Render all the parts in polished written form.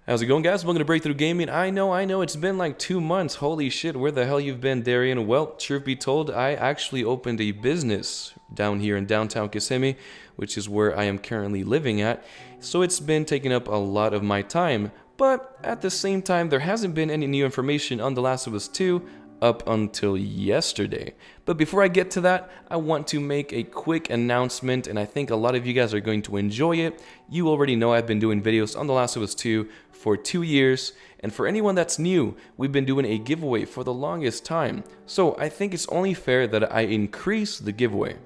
How's it going, guys? Welcome to Breakthrough Gaming. I know, it's been like 2 months. Holy shit, where the hell you've been, Darian? Well, truth be told, I actually opened a business down here in downtown Kissimmee, which is where I am currently living at. So it's been taking up a lot of my time. But at the same time, there hasn't been any new information on The Last of Us 2 up until yesterday. But before I get to that, I want to make a quick announcement, and I think a lot of you guys are going to enjoy it. You already know I've been doing videos on The Last of Us 2 for 2 years, and for anyone that's new, we've been doing a giveaway for the longest time. So I think it's only fair that I increase the giveaway.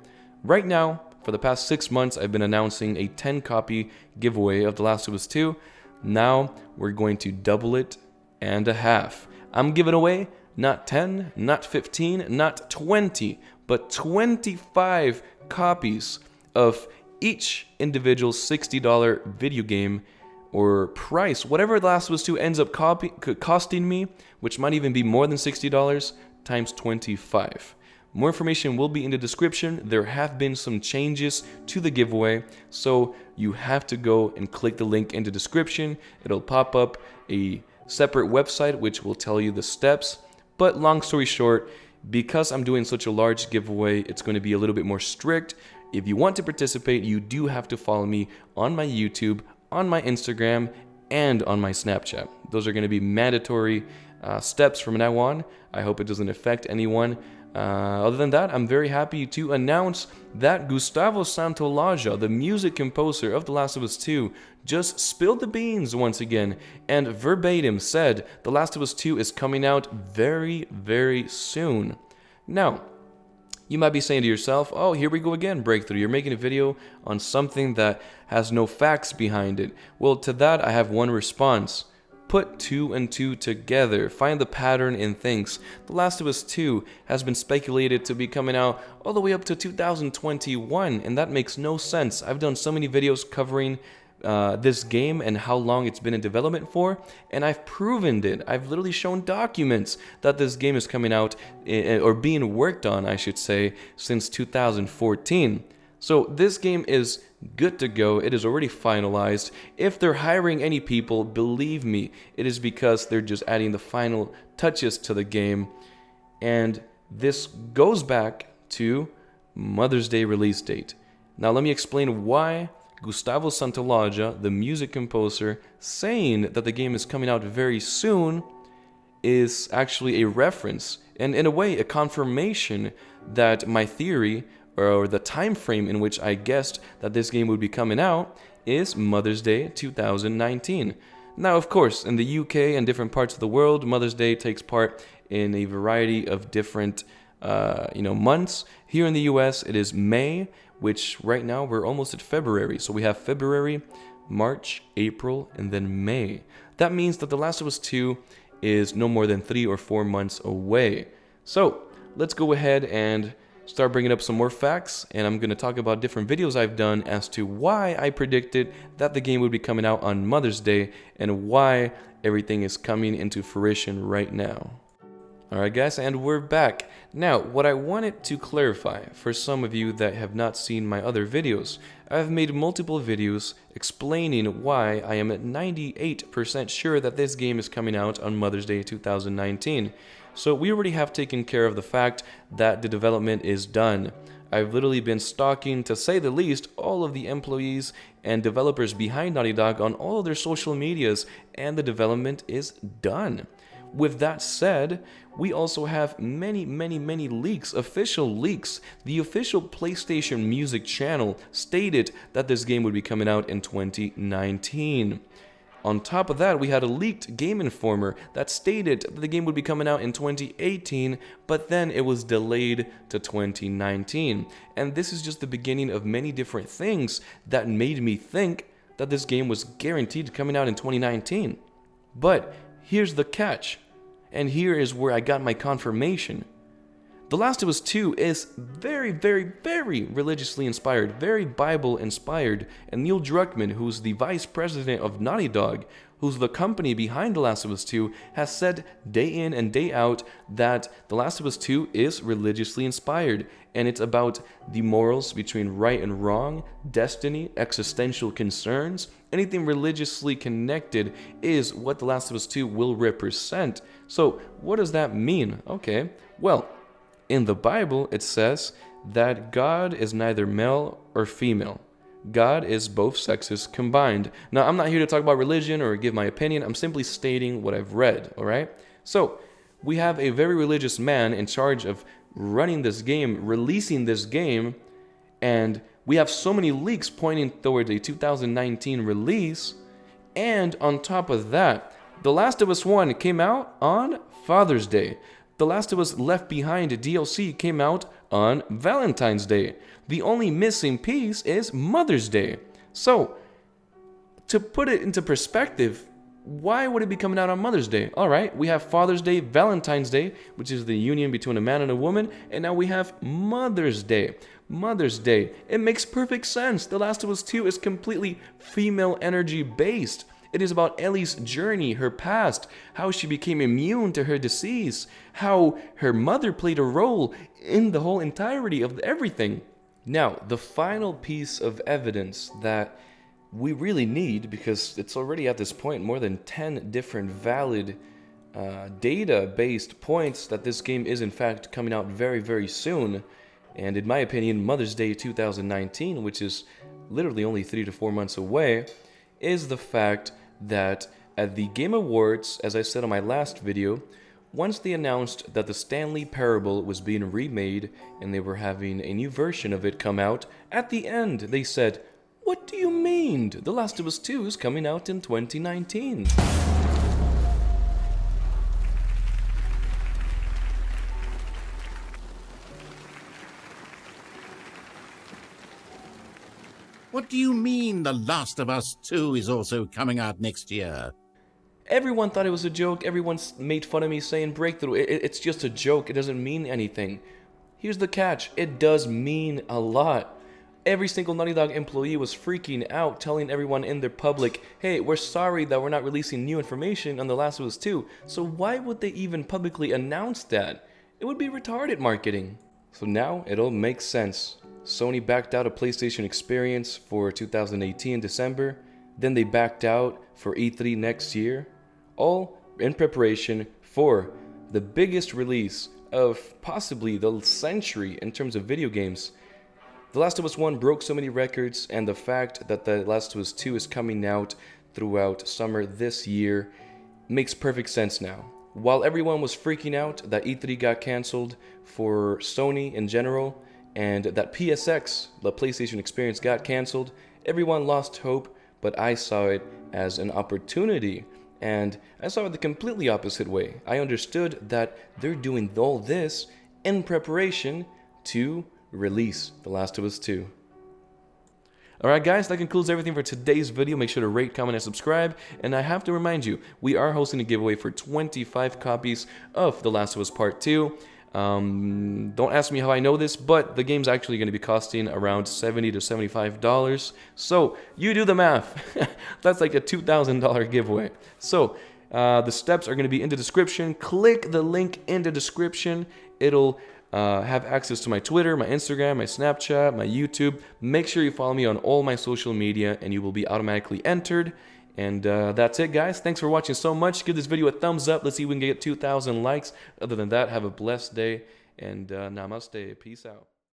Right now, for the past 6 months, I've been announcing a 10-copy giveaway of The Last of Us 2. Now, we're going to double it and a half. I'm giving away not 10, not 15, not 20, but 25 copies of each individual $60 video game or price. Whatever The Last of Us 2 ends up costing me, which might even be more than $60, times 25. More information will be in the description. There have been some changes to the giveaway, so you have to go and click the link in the description. It'll pop up a separate website which will tell you the steps. But long story short, because I'm doing such a large giveaway, it's going to be a little bit more strict. If you want to participate, you do have to follow me on my YouTube, on my Instagram, and on my Snapchat. Those are going to be mandatory steps from now on. I hope it doesn't affect anyone. Other than that, I'm very happy to announce that Gustavo Santaolalla, the music composer of The Last of Us 2, just spilled the beans once again and verbatim said The Last of Us 2 is coming out very, very soon. Now, you might be saying to yourself, oh, here we go again, Breakthrough. You're making a video on something that has no facts behind it. Well, to that, I have one response. Put 2 and 2 together. Find the pattern in things. The Last of Us 2 has been speculated to be coming out all the way up to 2021, and that makes no sense. I've done so many videos covering this game and how long it's been in development for, and I've proven it. I've literally shown documents that this game is coming out, or being worked on, I should say, since 2014. So this game is good to go. It is already finalized. If they're hiring any people, believe me, it is because they're just adding the final touches to the game. And this goes back to Mother's Day release date. Now let me explain why Gustavo Santaolalla, the music composer, saying that the game is coming out very soon is actually a reference and in a way a confirmation that my theory or the time frame in which I guessed that this game would be coming out is Mother's Day 2019. Now, of course, in the UK and different parts of the world, Mother's Day takes part in a variety of different months. Here in the US, it is May, which right now we're almost at February. So we have February, March, April, and then May. That means that The Last of Us 2 is no more than 3 or 4 months away. So let's go ahead and start bringing up some more facts, and I'm going to talk about different videos I've done as to why I predicted that the game would be coming out on Mother's Day and why everything is coming into fruition right now. Alright guys, and we're back. Now, what I wanted to clarify for some of you that have not seen my other videos, I've made multiple videos explaining why I am at 98% sure that this game is coming out on Mother's Day 2019. So we already have taken care of the fact that the development is done. I've literally been stalking, to say the least, all of the employees and developers behind Naughty Dog on all of their social medias, and the development is done. With that said, we also have many leaks, official leaks. The official PlayStation Music channel stated that this game would be coming out in 2019. On top of that, we had a leaked Game Informer that stated that the game would be coming out in 2018, but then it was delayed to 2019. And this is just the beginning of many different things that made me think that this game was guaranteed coming out in 2019. But here's the catch, and here is where I got my confirmation. The Last of Us 2 is very, very, very religiously inspired, very Bible inspired, and Neil Druckmann, who's the vice president of Naughty Dog, who's the company behind The Last of Us 2, has said day in and day out that The Last of Us 2 is religiously inspired, and it's about the morals between right and wrong, destiny, existential concerns. Anything religiously connected is what The Last of Us 2 will represent. So, what does that mean? Okay, well, in the Bible, it says that God is neither male or female. God is both sexes combined. Now, I'm not here to talk about religion or give my opinion. I'm simply stating what I've read, all right? So, we have a very religious man in charge of running this game, releasing this game, and we have so many leaks pointing toward a 2019 release. And on top of that, The Last of Us 1 came out on Father's Day. The Last of Us Left Behind DLC came out on Valentine's Day. The only missing piece is Mother's Day. So, to put it into perspective, why would it be coming out on Mother's Day? Alright, we have Father's Day, Valentine's Day, which is the union between a man and a woman, and now we have Mother's Day. Mother's Day. It makes perfect sense. The Last of Us 2 is completely female energy based. It is about Ellie's journey, her past, how she became immune to her disease, how her mother played a role in the whole entirety of everything. Now, the final piece of evidence that we really need, because it's already at this point more than 10 different valid data-based points that this game is in fact coming out very, very soon. And in my opinion, Mother's Day 2019, which is literally only 3 to 4 months away, is the fact that at the Game Awards, as I said on my last video, once they announced that the Stanley Parable was being remade and they were having a new version of it come out, at the end they said, "What do you mean? The Last of Us 2 is coming out in 2019. What do you mean The Last of Us 2 is also coming out next year? Everyone thought it was a joke. Everyone made fun of me saying Breakthrough. It's just a joke. It doesn't mean anything. Here's the catch. It does mean a lot. Every single Naughty Dog employee was freaking out, telling everyone in their public, hey, we're sorry that we're not releasing new information on The Last of Us 2. So why would they even publicly announce that? It would be retarded marketing. So now it all makes sense. Sony backed out of PlayStation Experience for 2018 December. Then they backed out for E3 next year. All in preparation for the biggest release of possibly the century in terms of video games. The Last of Us 1 broke so many records, and the fact that The Last of Us 2 is coming out throughout summer this year makes perfect sense now. While everyone was freaking out that E3 got cancelled for Sony in general, and that PSX, the PlayStation Experience, got cancelled, everyone lost hope, but I saw it as an opportunity. And I saw it the completely opposite way. I understood that they're doing all this in preparation to release The Last of Us 2. Alright guys, that concludes everything for today's video. Make sure to rate, comment, and subscribe. And I have to remind you, we are hosting a giveaway for 25 copies of The Last of Us Part 2. Don't ask me how I know this, but the game's actually going to be costing around $70 to $75. So you do the math. That's like a $2,000 giveaway. So the steps are going to be in the description. Click the link in the description. It'll have access to my Twitter, my Instagram, my Snapchat, my YouTube. Make sure you follow me on all my social media and you will be automatically entered. And that's it, guys. Thanks for watching so much. Give this video a thumbs up. Let's see if we can get 2,000 likes. Other than that, have a blessed day. And namaste. Peace out.